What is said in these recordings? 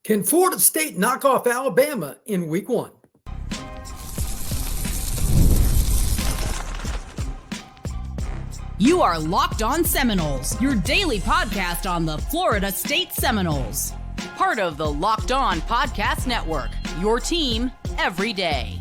Can Florida State knock off Alabama in week one? You are Locked On Seminoles, your daily podcast on the Florida State Seminoles. Part of the Locked On Podcast Network, your team every day.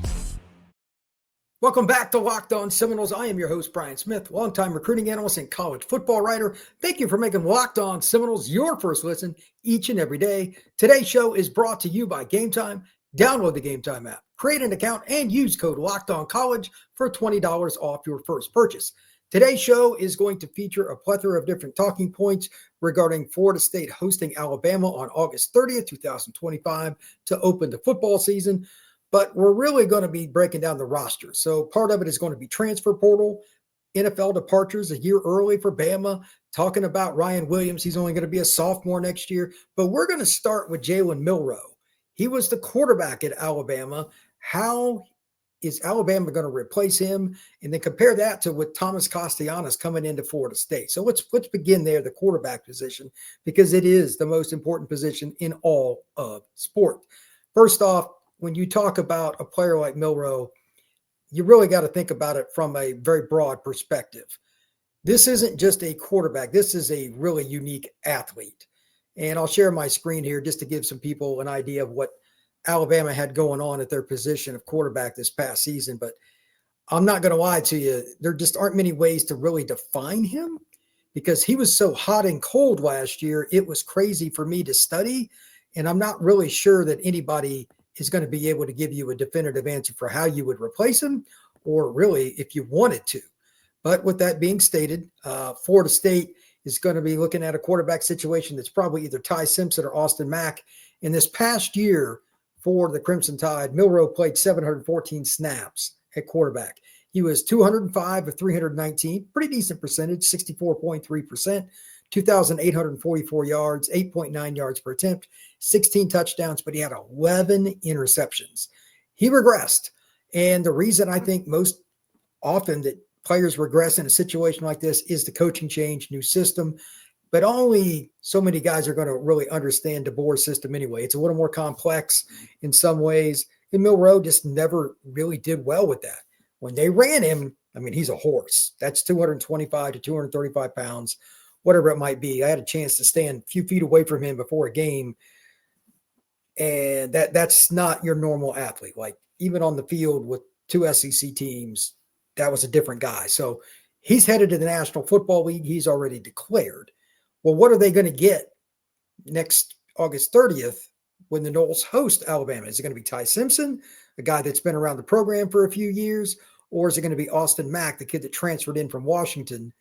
Welcome back to Locked On Seminoles. I am your host, Brian Smith, longtime recruiting analyst and college football writer. Thank you for making Locked On Seminoles your first listen each and every day. Today's show is brought to you by Game Time. Download the Game Time app, create an account, and use code LOCKEDONCollege for $20 off your first purchase. Today's show is going to feature a plethora of different talking points regarding Florida State hosting Alabama on August 30th, 2025 to open the football season. But we're really going to be breaking down the roster. So part of it is going to be transfer portal, NFL departures a year early for Bama, talking about Ryan Williams. He's only going to be a sophomore next year. But we're going to start with Jalen Milroe. He was the quarterback at Alabama. How is Alabama going to replace him? And then compare that to with Thomas Castellanos coming into Florida State. So let's begin there, the quarterback position, because it is the most important position in all of sport. First off, when you talk about a player like Milroe, you really got to think about it from a very broad perspective. This isn't just a quarterback. This is a really unique athlete. And I'll share my screen here just to give some people an idea of what Alabama had going on at their position of quarterback this past season. But I'm not going to lie to you. There just aren't many ways to really define him because he was so hot and cold last year. It was crazy for me to study. And I'm not really sure that anybody is going to be able to give you a definitive answer for how you would replace him or really if you wanted to. But with that being stated, Florida State is going to be looking at a quarterback situation that's probably either Ty Simpson or Austin Mack. In this past year for the Crimson Tide, Milroe played 714 snaps at quarterback. He was 205 of 319, pretty decent percentage, 64.3%. 2,844 yards, 8.9 yards per attempt, 16 touchdowns, but he had 11 interceptions. He regressed. And the reason I think most often that players regress in a situation like this is the coaching change, new system. But only so many guys are going to really understand DeBoer's system anyway. It's a little more complex in some ways. And Milroe just never really did well with that. When they ran him, I mean, he's a horse. That's 225 to 235 pounds. Whatever it might be. I had a chance to stand a few feet away from him before a game. And that's not your normal athlete. Like even on the field with two SEC teams, that was a different guy. So he's headed to the National Football League. He's already declared. Well, what are they going to get next August 30th when the Noles host Alabama? Is it going to be Ty Simpson, a guy that's been around the program for a few years? Or is it going to be Austin Mack, the kid that transferred in from Washington?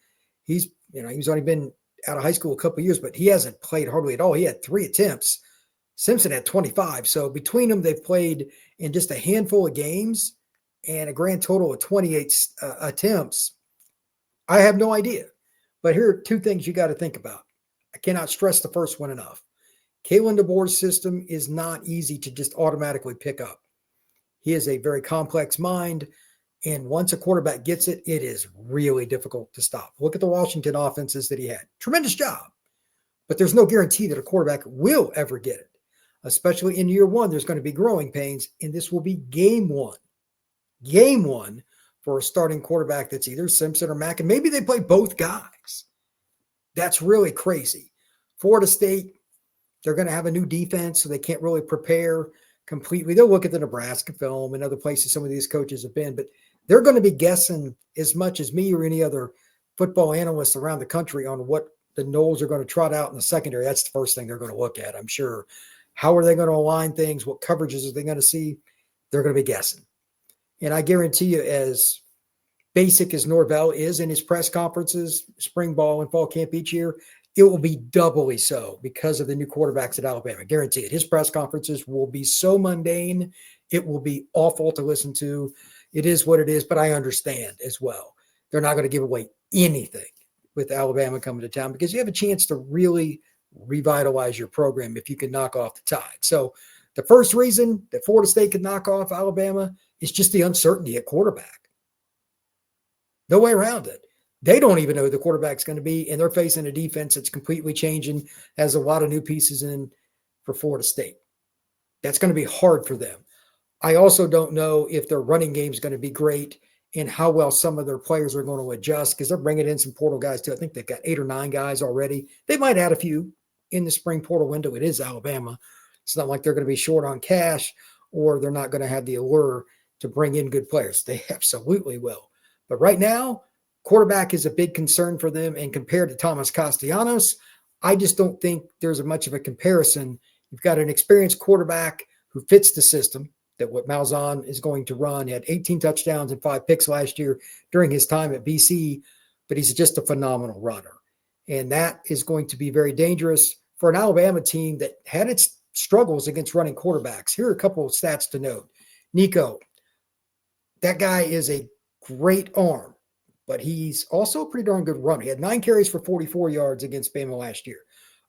He's only been out of high school a couple of years, but he hasn't played hardly at all. He had 3 attempts. Simpson had 25. So between them, they've played in just a handful of games and a grand total of 28 attempts. I have no idea. But here are 2 things you got to think about. I cannot stress the first one enough. Kalen DeBoer's system is not easy to just automatically pick up. He is a very complex mind. And once a quarterback gets it, it is really difficult to stop. Look at the Washington offenses that he had. Tremendous job. But there's no guarantee that a quarterback will ever get it. Especially in year one, there's going to be growing pains. And this will be game one. Game one for a starting quarterback that's either Simpson or Mack. And maybe they play both guys. That's really crazy. Florida State, they're going to have a new defense, so they can't really prepare completely. They'll look at the Nebraska film and other places some of these coaches have been, but they're going to be guessing as much as me or any other football analysts around the country on what the Noles are going to trot out in the secondary. That's the first thing they're going to look at, I'm sure. How are they going to align things? What coverages are they going to see? They're going to be guessing. And I guarantee you, as basic as Norvell is in his press conferences, spring ball and fall camp each year, it will be doubly so because of the new quarterbacks at Alabama. Guarantee it. His press conferences will be so mundane. It will be awful to listen to. It is what it is, but I understand as well. They're not going to give away anything with Alabama coming to town because you have a chance to really revitalize your program if you can knock off the Tide. So the first reason that Florida State could knock off Alabama is just the uncertainty at quarterback. No way around it. They don't even know who the quarterback's going to be, and they're facing a defense that's completely changing, has a lot of new pieces in for Florida State. That's going to be hard for them. I also don't know if their running game is going to be great and how well some of their players are going to adjust because they're bringing in some portal guys too. I think they've got 8 or 9 guys already. They might add a few in the spring portal window. It is Alabama. It's not like they're going to be short on cash or they're not going to have the allure to bring in good players. They absolutely will. But right now, quarterback is a big concern for them. And compared to Thomas Castellanos, I just don't think there's much of a comparison. You've got an experienced quarterback who fits the system that what Malzahn is going to run. He had 18 touchdowns and 5 picks last year during his time at BC, but he's just a phenomenal runner. And that is going to be very dangerous for an Alabama team that had its struggles against running quarterbacks. Here are a couple of stats to note. Nico, that guy is a great arm, but he's also a pretty darn good runner. He had 9 carries for 44 yards against Bama last year.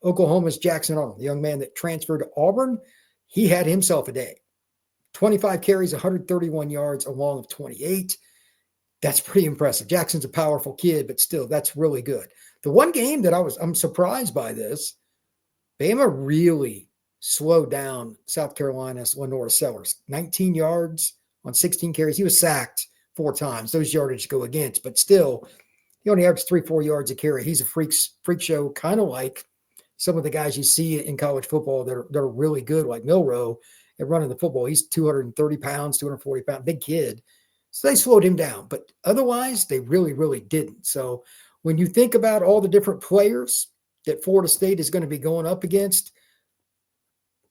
Oklahoma's Jackson Arnold, the young man that transferred to Auburn, he had himself a day. 25 carries, 131 yards, a long of 28. That's pretty impressive. Jackson's a powerful kid, but still, that's really good. The one game that I'm surprised by this, Bama really slowed down South Carolina's Lenora Sellers. 19 yards on 16 carries. He was sacked 4 times. Those yardage go against, but still, he only averaged 3-4 yards a carry. He's a freak show, kind of like some of the guys you see in college football that are really good, like Milroe, at running the football. He's 230 pounds, 240 pounds, big kid. So they slowed him down. But otherwise, they really, really didn't. So when you think about all the different players that Florida State is going to be going up against,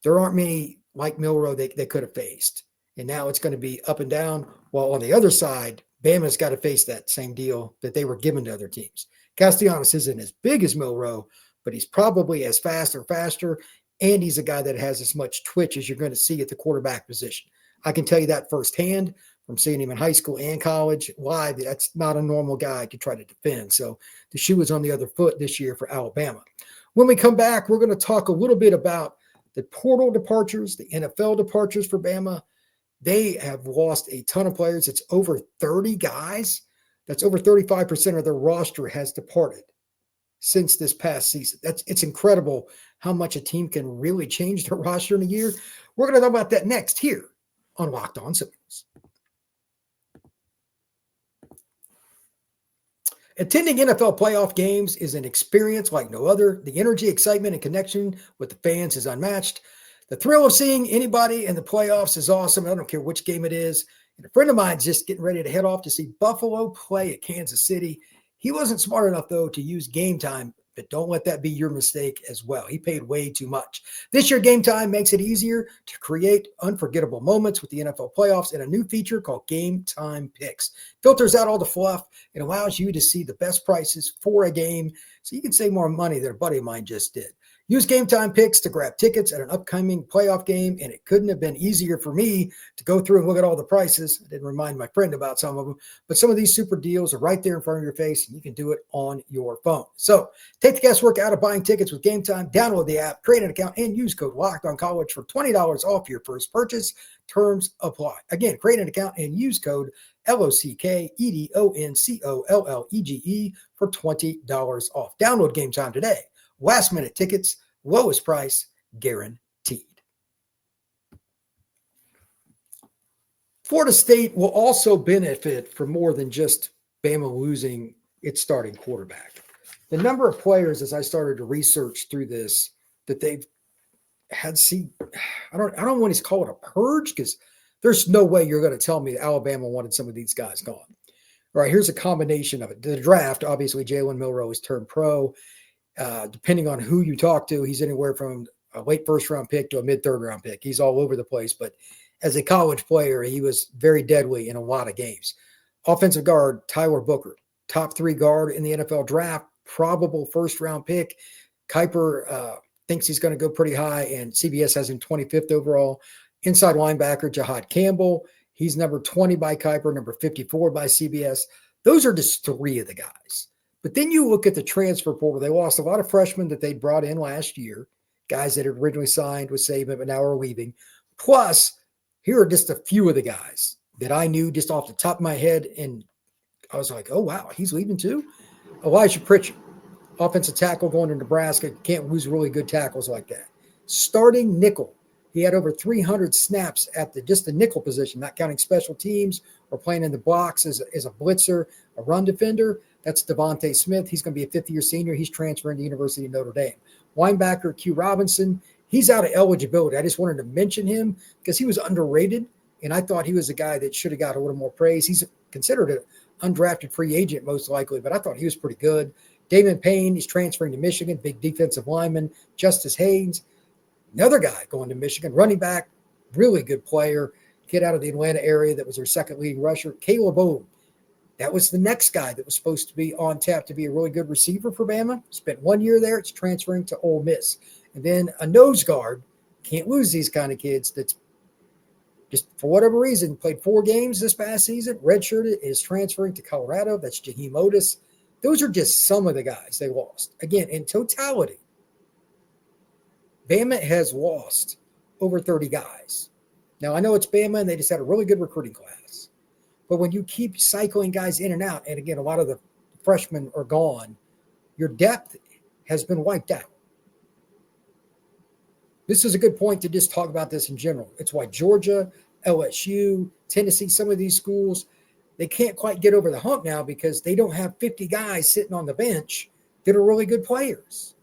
there aren't many like Milroe they could have faced. And now it's going to be up and down. While on the other side, Bama's got to face that same deal that they were given to other teams. Castellanos isn't as big as Milroe, but he's probably as fast or faster. And he's a guy that has as much twitch as you're going to see at the quarterback position. I can tell you that firsthand from seeing him in high school and college live. That's not a normal guy to try to defend. So the shoe is on the other foot this year for Alabama. When we come back, we're going to talk a little bit about the portal departures, the NFL departures for Bama. They have lost a ton of players. It's over 30 guys. That's over 35% of their roster has departed since this past season. It's incredible how much a team can really change their roster in a year. We're going to talk about that next here on Locked On Seminoles. Attending NFL playoff games is an experience like no other. The energy, excitement, and connection with the fans is unmatched. The thrill of seeing anybody in the playoffs is awesome. I don't care which game it is. And a friend of mine's just getting ready to head off to see Buffalo play at Kansas City. He wasn't smart enough, though, to use Game Time, but don't let that be your mistake as well. He paid way too much. This year, Game Time makes it easier to create unforgettable moments with the NFL playoffs and a new feature called Game Time Picks. Filters out all the fluff and allows you to see the best prices for a game so you can save more money than a buddy of mine just did. Use Game Time Picks to grab tickets at an upcoming playoff game, and it couldn't have been easier for me to go through and look at all the prices. I didn't remind my friend about some of them, but some of these super deals are right there in front of your face, and you can do it on your phone. So take the guesswork out of buying tickets with Game Time. Download the app, create an account, and use code LOCKEDONCollege for $20 off your first purchase. Terms apply. Again, create an account and use code LOCKEDONCOLLEGE for $20 off. Download Game Time today. Last minute tickets, lowest price guaranteed. Florida State will also benefit from more than just Bama losing its starting quarterback. The number of players, as I started to research through this, that they've had I don't want to call it a purge because there's no way you're going to tell me that Alabama wanted some of these guys gone. All right, here's a combination of it. The draft, obviously, Jalen Milroe has turned pro. Depending on who you talk to, he's anywhere from a late first-round pick to a mid-third-round pick. He's all over the place. But as a college player, he was very deadly in a lot of games. Offensive guard, Tyler Booker, top 3 guard in the NFL draft, probable first-round pick. Kuiper thinks he's going to go pretty high, and CBS has him 25th overall. Inside linebacker, Jahad Campbell. He's number 20 by Kuiper, number 54 by CBS. Those are just 3 of the guys. But then you look at the transfer portal. They lost a lot of freshmen that they brought in last year, guys that had originally signed with Saban but now are leaving. Plus, here are just a few of the guys that I knew just off the top of my head, and I was like, oh, wow, he's leaving too? Elijah Pritchard, offensive tackle going to Nebraska. Can't lose really good tackles like that. Starting nickel. He had over 300 snaps at just the nickel position, not counting special teams or playing in the box as a blitzer, a run defender. That's Devontae Smith. He's going to be a fifth-year senior. He's transferring to the University of Notre Dame. Linebacker Q Robinson, he's out of eligibility. I just wanted to mention him because he was underrated, and I thought he was a guy that should have got a little more praise. He's considered an undrafted free agent most likely, but I thought he was pretty good. Damon Payne, he's transferring to Michigan, big defensive lineman. Justice Haynes, another guy going to Michigan, running back, really good player, kid out of the Atlanta area that was their second leading rusher. Caleb Boone, that was the next guy that was supposed to be on tap to be a really good receiver for Bama. Spent 1 year there. It's transferring to Ole Miss. And then a nose guard, can't lose these kind of kids, that's just for whatever reason played 4 games this past season, redshirted, is transferring to Colorado. That's Jaheim Otis. Those are just some of the guys they lost. Again, in totality, Bama has lost over 30 guys. Now, I know it's Bama, and they just had a really good recruiting class. But when you keep cycling guys in and out, and again, a lot of the freshmen are gone, your depth has been wiped out. This is a good point to just talk about this in general. It's why Georgia, LSU, Tennessee, some of these schools, they can't quite get over the hump now because they don't have 50 guys sitting on the bench that are really good players.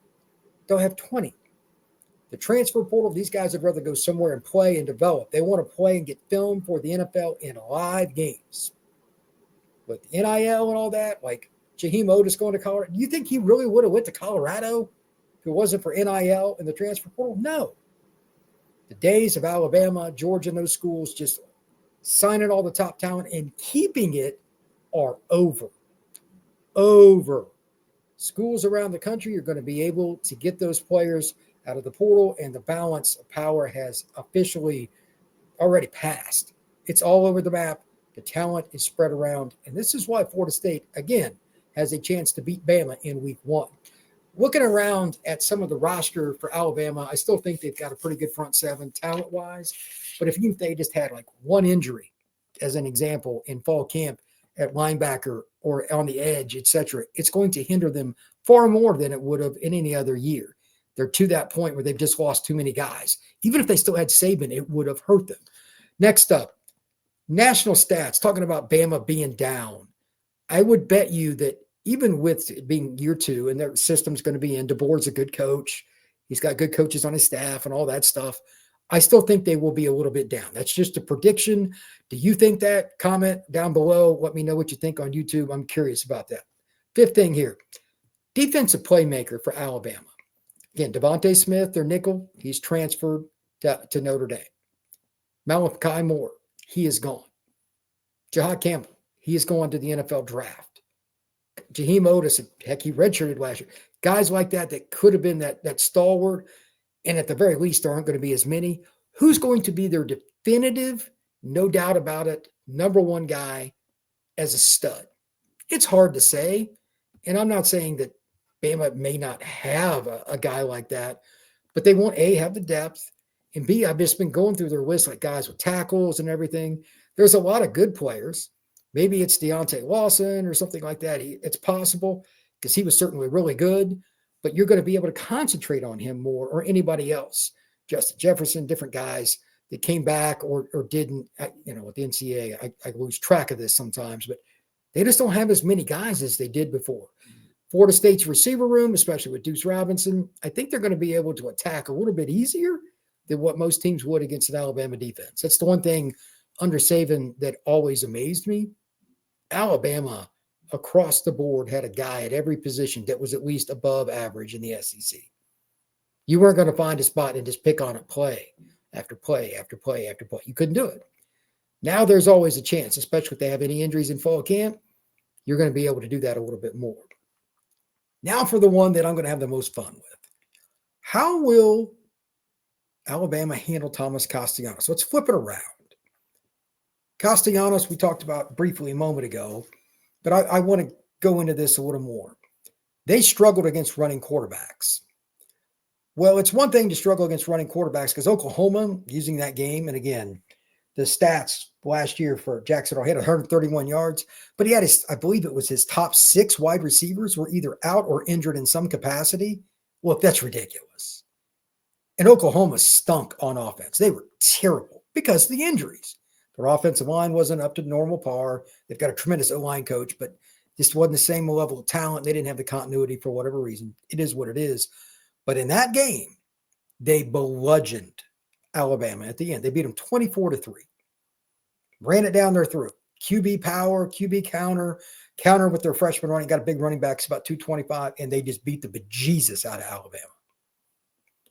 They'll have 20. The transfer portal, these guys would rather go somewhere and play and develop. They want to play and get film for the NFL in live games. With NIL and all that, like Jaheim Otis going to Colorado, do you think he really would have went to Colorado if it wasn't for NIL and the transfer portal? No. The days of Alabama, Georgia, and those schools just signing all the top talent and keeping it are over. Over. Schools around the country are going to be able to get those players out of the portal, and the balance of power has officially already passed. It's all over the map. The talent is spread around, and this is why Florida State, again, has a chance to beat Bama in week 1. Looking around at some of the roster for Alabama, I still think they've got a pretty good front seven talent-wise, but if they just had like one injury, as an example, in fall camp at linebacker or on the edge, etc., it's going to hinder them far more than it would have in any other year. They're to that point where they've just lost too many guys. Even if they still had Saban, it would have hurt them. Next up, national stats, talking about Bama being down. I would bet you that even with it being year 2 and their system's going to be in, DeBoer's a good coach. He's got good coaches on his staff and all that stuff. I still think they will be a little bit down. That's just a prediction. Do you think that? Comment down below. Let me know what you think on YouTube. I'm curious about that. 5th thing here, defensive playmaker for Alabama. Again, Devontae Smith, their nickel, he's transferred to Notre Dame. Malachi Moore, he is gone. Jahad Campbell, he is going to the NFL draft. Jaheim Otis, heck, he redshirted last year. Guys like that could have been that stalwart, and at the very least, there aren't going to be as many. Who's going to be their definitive, no doubt about it, number 1 guy as a stud? It's hard to say, and I'm not saying that Bama may not have a guy like that, but they won't, A, have the depth, and B, I've just been going through their list like guys with tackles and everything. There's a lot of good players. Maybe it's Deontay Lawson or something like that. It's possible because he was certainly really good, but you're going to be able to concentrate on him more or anybody else. Justin Jefferson, different guys that came back or didn't, with the NCAA, I lose track of this sometimes, but they just don't have as many guys as they did before. Florida State's receiver room, especially with Deuce Robinson, I think they're going to be able to attack a little bit easier than what most teams would against an Alabama defense. That's the one thing under Saban that always amazed me. Alabama, across the board, had a guy at every position that was at least above average in the SEC. You weren't going to find a spot and just pick on it play after play after play after play. You couldn't do it. Now there's always a chance, especially if they have any injuries in fall camp, you're going to be able to do that a little bit more. Now for the one that I'm going to have the most fun with. How will Alabama handle Thomas Castellanos? So let's flip it around. Castellanos, we talked about briefly a moment ago, but I want to go into this a little more. They struggled against running quarterbacks. Well, it's one thing to struggle against running quarterbacks because Oklahoma, using that game, and again, the stats last year for Jacksonville, he had 131 yards, but he had I believe it was his top 6 wide receivers were either out or injured in some capacity. Look, that's ridiculous. And Oklahoma stunk on offense. They were terrible because of the injuries. Their offensive line wasn't up to normal par. They've got a tremendous O-line coach, but just wasn't the same level of talent. They didn't have the continuity for whatever reason. It is what it is. But in that game, they bludgeoned Alabama at the end. They beat them 24-3. Ran it down their throat. QB power, QB counter with their freshman running. Got a big running back, it's about 225, and they just beat the bejesus out of Alabama.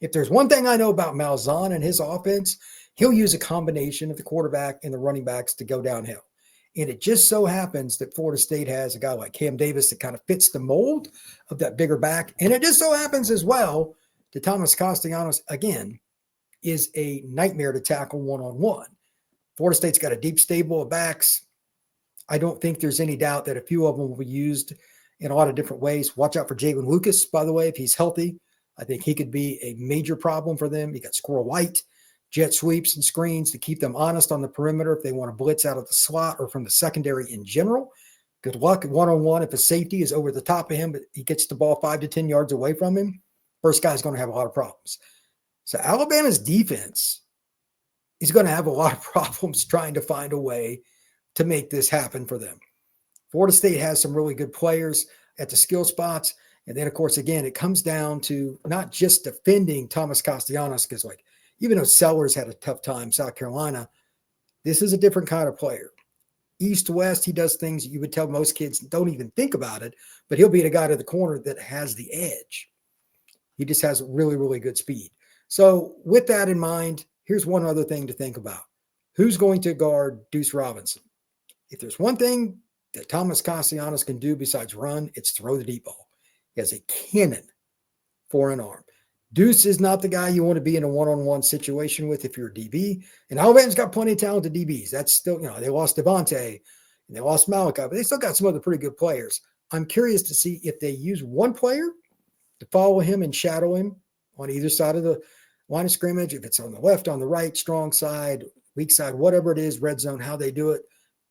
If there's one thing I know about Malzahn and his offense, he'll use a combination of the quarterback and the running backs to go downhill. And it just so happens that Florida State has a guy like Cam Davis that kind of fits the mold of that bigger back. And it just so happens as well that Thomas Castellanos, again, is a nightmare to tackle one-on-one. Florida State's got a deep stable of backs. I don't think there's any doubt that a few of them will be used in a lot of different ways. Watch out for Jalen Lucas, by the way, if he's healthy. I think he could be a major problem for them. You got Squirrel White, jet sweeps and screens to keep them honest on the perimeter if they want to blitz out of the slot or from the secondary in general. Good luck one-on-one if a safety is over the top of him, but he gets the ball 5 to 10 yards away from him. First guy's going to have a lot of problems. So Alabama's defense is going to have a lot of problems trying to find a way to make this happen for them. Florida State has some really good players at the skill spots. And then, of course, again, it comes down to not just defending Thomas Castellanos, because, like, even though Sellers had a tough time, South Carolina, this is a different kind of player. East-West, he does things you would tell most kids don't even think about it, but he'll be the guy to the corner that has the edge. He just has really, really good speed. So with that in mind, here's one other thing to think about. Who's going to guard Deuce Robinson? If there's one thing that Thomas Castellanos can do besides run, it's throw the deep ball. He has a cannon for an arm. Deuce is not the guy you want to be in a one-on-one situation with if you're a DB. And Alabama's got plenty of talented DBs. That's still, they lost Devontae and they lost Malachi, but they still got some other pretty good players. I'm curious to see if they use one player to follow him and shadow him on either side of the line of scrimmage, if it's on the left, on the right, strong side, weak side, whatever it is, red zone, how they do it.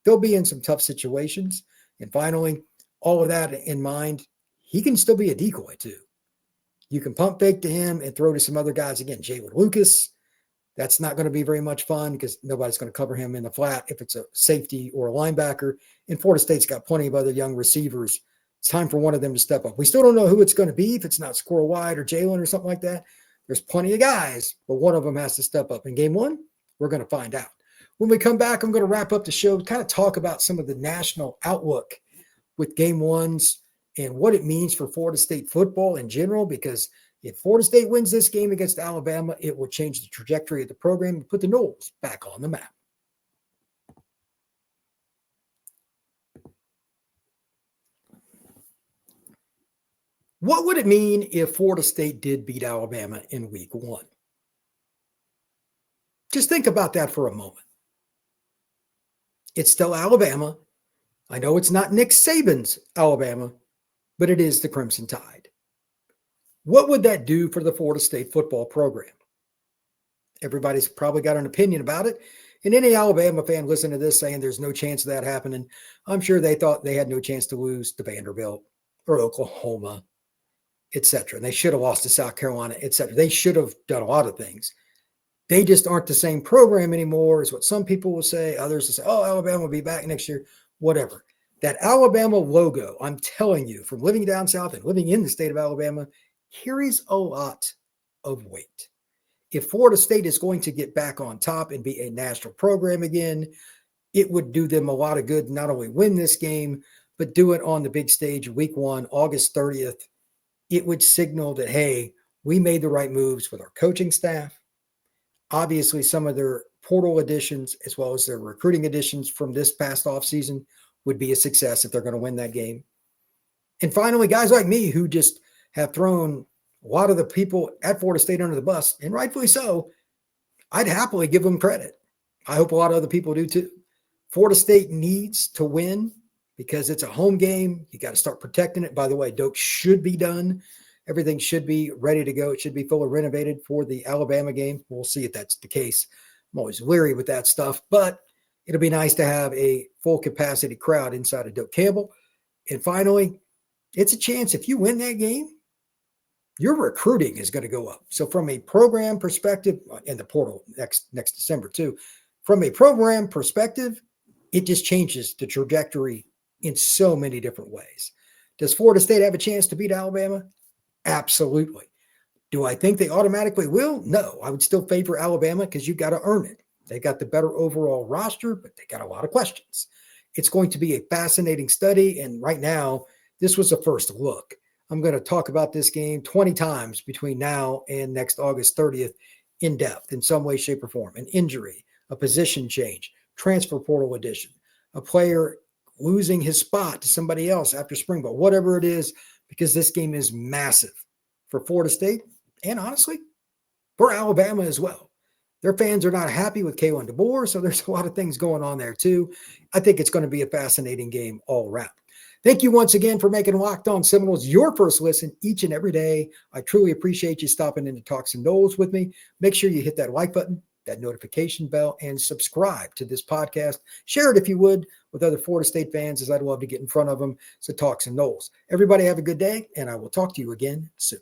They'll be in some tough situations. And finally, all of that in mind, he can still be a decoy too. You can pump fake to him and throw to some other guys. Again, Jalen Lucas, that's not going to be very much fun because nobody's going to cover him in the flat if it's a safety or a linebacker. And Florida State's got plenty of other young receivers. It's time for one of them to step up. We still don't know who it's going to be, if it's not Squirrel White or Jalen or something like that. There's plenty of guys, but one of them has to step up. In game one, we're going to find out. When we come back, I'm going to wrap up the show, kind of talk about some of the national outlook with game ones and what it means for Florida State football in general, because if Florida State wins this game against Alabama, it will change the trajectory of the program and put the Noles back on the map. What would it mean if Florida State did beat Alabama in week one? Just think about that for a moment. It's still Alabama. I know it's not Nick Saban's Alabama, but it is the Crimson Tide. What would that do for the Florida State football program? Everybody's probably got an opinion about it. And any Alabama fan listening to this saying there's no chance of that happening, I'm sure they thought they had no chance to lose to Vanderbilt or Oklahoma, etc. And they should have lost to South Carolina, etc. They should have done a lot of things. They just aren't the same program anymore, is what some people will say. Others will say, oh, Alabama will be back next year, whatever. That Alabama logo, I'm telling you, from living down south and living in the state of Alabama, carries a lot of weight. If Florida State is going to get back on top and be a national program again, it would do them a lot of good, not only win this game, but do it on the big stage week one, August 30th. It would signal that, hey, we made the right moves with our coaching staff. Obviously, some of their portal additions, as well as their recruiting additions from this past offseason, would be a success if they're going to win that game. And finally, guys like me who just have thrown a lot of the people at Florida State under the bus, and rightfully so, I'd happily give them credit. I hope a lot of other people do too. Florida State needs to win because it's a home game. You got to start protecting it. By the way, Doak should be done. Everything should be ready to go. It should be fully renovated for the Alabama game. We'll see if that's the case. I'm always leery with that stuff, but it'll be nice to have a full capacity crowd inside of Doak Campbell. And finally, it's a chance if you win that game, your recruiting is going to go up. So from a program perspective, in the portal next December too, from a program perspective, it just changes the trajectory in so many different ways. Does Florida State have a chance to beat Alabama? Absolutely. Do I think they automatically will? No. I would still favor Alabama because you got to earn it. They got the better overall roster, but they got a lot of questions. It's going to be a fascinating study. And right now, this was a first look. I'm going to talk about this game 20 times between now and next August 30th in depth in some way, shape, or form. An injury, a position change, transfer portal addition, a player losing his spot to somebody else after spring ball, whatever it is, because this game is massive for Florida State and honestly for Alabama as well. Their fans are not happy with Kalen DeBoer, so there's a lot of things going on there too. I think it's going to be a fascinating game all around. Thank you once again for making Locked On Seminoles your first listen each and every day. I truly appreciate you stopping in to talk Seminoles with me. Make sure you hit that like button, that notification bell, and subscribe to this podcast. Share it if you would with other Florida State fans, as I'd love to get in front of them to talk Seminoles. Everybody have a good day, and I will talk to you again soon.